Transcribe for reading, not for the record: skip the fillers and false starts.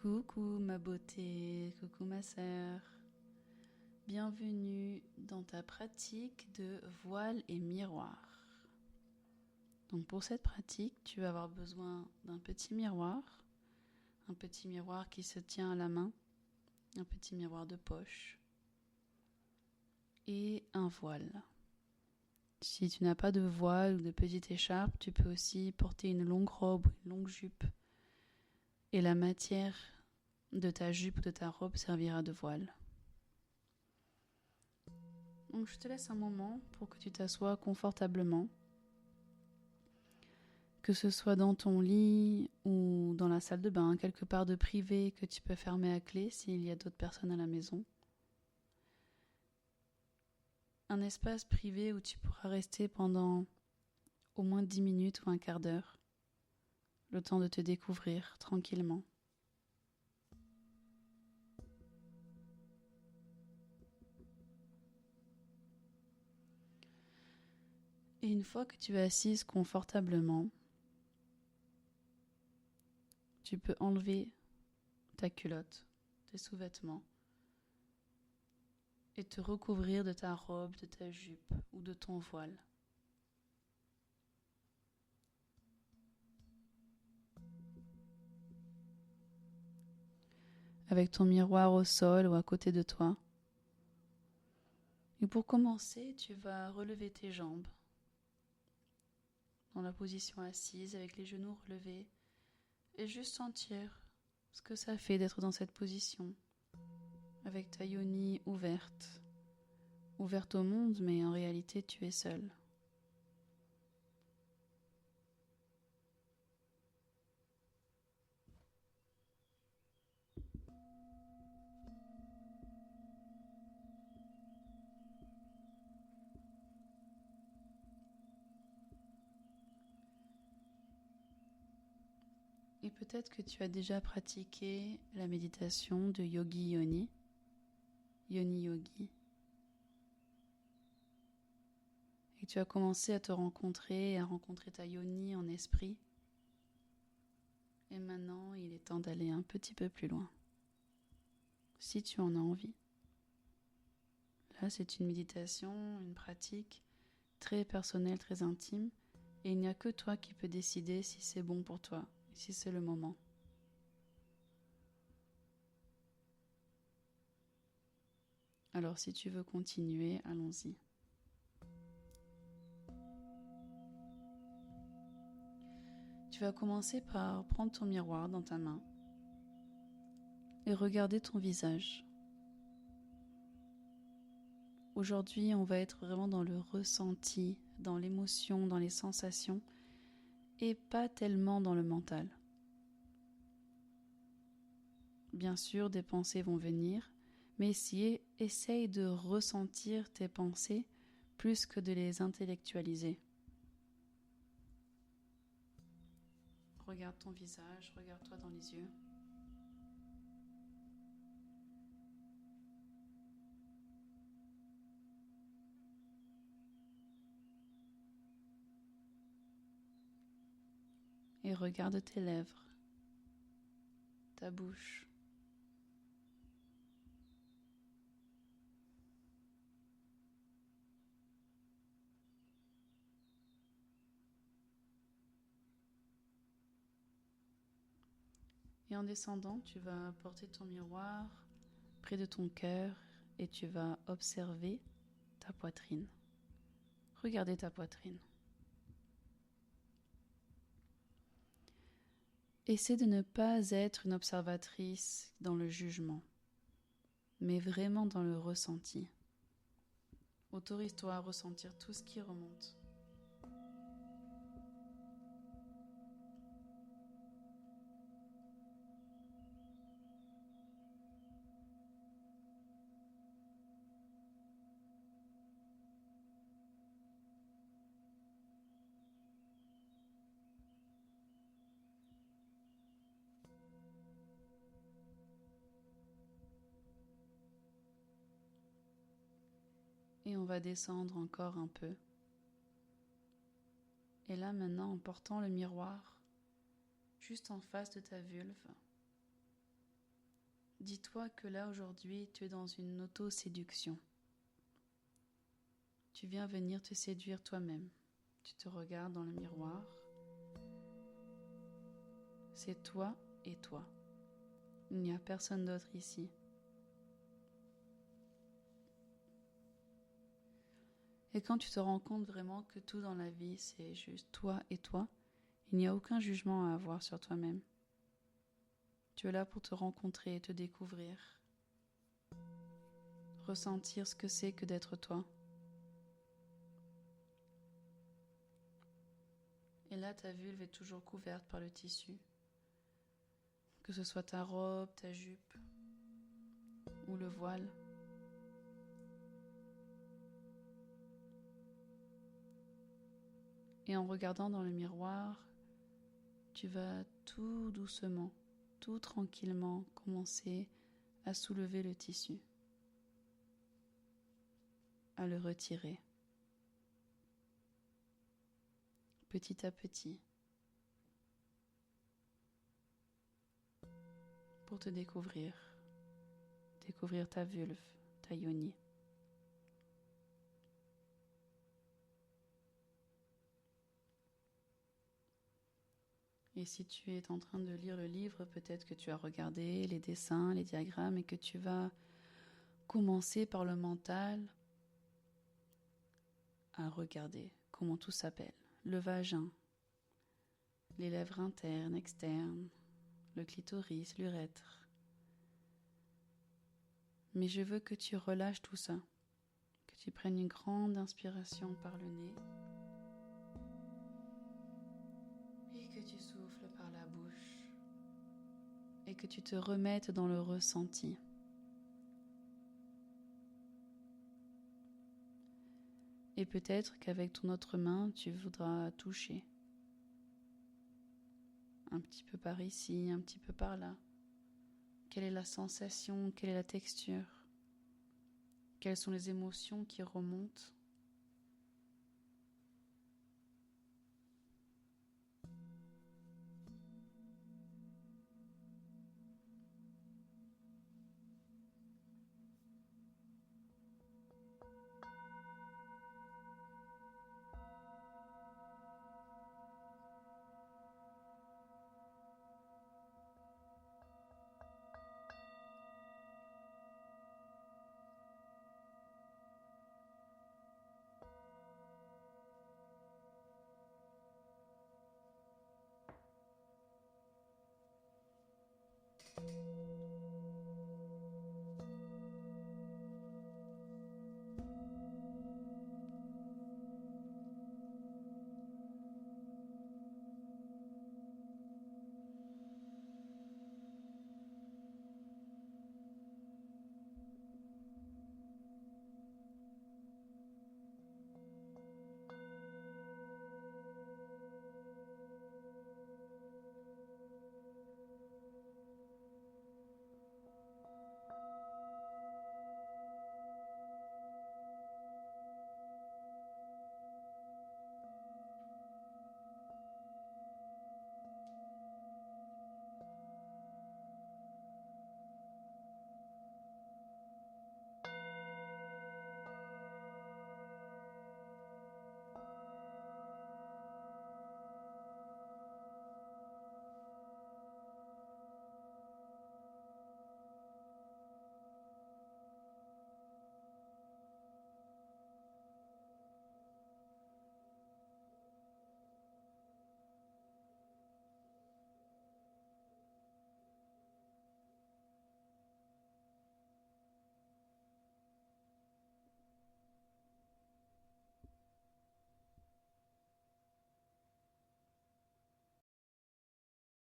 Coucou ma beauté, coucou ma sœur. Bienvenue dans ta pratique de voile et miroir. Donc pour cette pratique, tu vas avoir besoin d'un petit miroir qui se tient à la main, un petit miroir de poche et un voile. Si tu n'as pas de voile ou de petite écharpe, tu peux aussi porter une longue robe ou une longue jupe. Et la matière de ta jupe ou de ta robe servira de voile. Donc je te laisse un moment pour que tu t'assoies confortablement, que ce soit dans ton lit ou dans la salle de bain, quelque part de privé que tu peux fermer à clé s'il y a d'autres personnes à la maison. Un espace privé où tu pourras rester pendant au moins 10 minutes ou un quart d'heure, le temps de te découvrir tranquillement. Et une fois que tu es assise confortablement, tu peux enlever ta culotte, tes sous-vêtements, et te recouvrir de ta robe, de ta jupe ou de ton voile. Avec ton miroir au sol ou à côté de toi. Et pour commencer, tu vas relever tes jambes dans la position assise avec les genoux relevés et juste sentir ce que ça fait d'être dans cette position avec ta yoni ouverte au monde, mais en réalité tu es seul. Et peut-être que tu as déjà pratiqué la méditation de Yogi Yoni, Yoni Yogi. Et tu as commencé à te rencontrer et à rencontrer ta Yoni en esprit. Et maintenant, il est temps d'aller un petit peu plus loin, si tu en as envie. Là, c'est une méditation, une pratique très personnelle, très intime. Et il n'y a que toi qui peux décider si c'est bon pour toi, si c'est le moment. Alors si tu veux continuer, allons-y. Tu vas commencer par prendre ton miroir dans ta main et regarder ton visage. Aujourd'hui, on va être vraiment dans le ressenti, dans l'émotion, dans les sensations et pas tellement dans le mental. Bien sûr, des pensées vont venir, mais essaye de ressentir tes pensées plus que de les intellectualiser. Regarde ton visage, regarde-toi dans les yeux. Et regarde tes lèvres, ta bouche. Et en descendant, tu vas porter ton miroir près de ton cœur et tu vas observer ta poitrine. Regardez ta poitrine. Essaie de ne pas être une observatrice dans le jugement, mais vraiment dans le ressenti. Autorise-toi à ressentir tout ce qui remonte. Et on va descendre encore un peu. Et là maintenant, en portant le miroir juste en face de ta vulve, Dis-toi que là aujourd'hui tu es dans une auto-séduction. Tu viens venir te séduire toi-même. Tu te regardes dans le miroir. C'est toi et toi. Il n'y a personne d'autre ici. Et quand tu te rends compte vraiment que tout dans la vie, c'est juste toi et toi, il n'y a aucun jugement à avoir sur toi-même. Tu es là pour te rencontrer et te découvrir. Ressentir ce que c'est que d'être toi. Et là, ta vulve est toujours couverte par le tissu. Que ce soit ta robe, ta jupe ou le voile. Et en regardant dans le miroir, tu vas tout doucement, tout tranquillement commencer à soulever le tissu, à le retirer, petit à petit, pour te découvrir ta vulve, ta yoni. Et si tu es en train de lire le livre, peut-être que tu as regardé les dessins, les diagrammes et que tu vas commencer par le mental à regarder comment tout s'appelle. Le vagin, les lèvres internes, externes, le clitoris, l'urètre. Mais je veux que tu relâches tout ça, que tu prennes une grande inspiration par le nez et que tu souffles par la bouche et que tu te remettes dans le ressenti. Et peut-être qu'avec ton autre main, tu voudras toucher. Un petit peu par ici, un petit peu par là. Quelle est la sensation, quelle est la texture? Quelles sont les émotions qui remontent?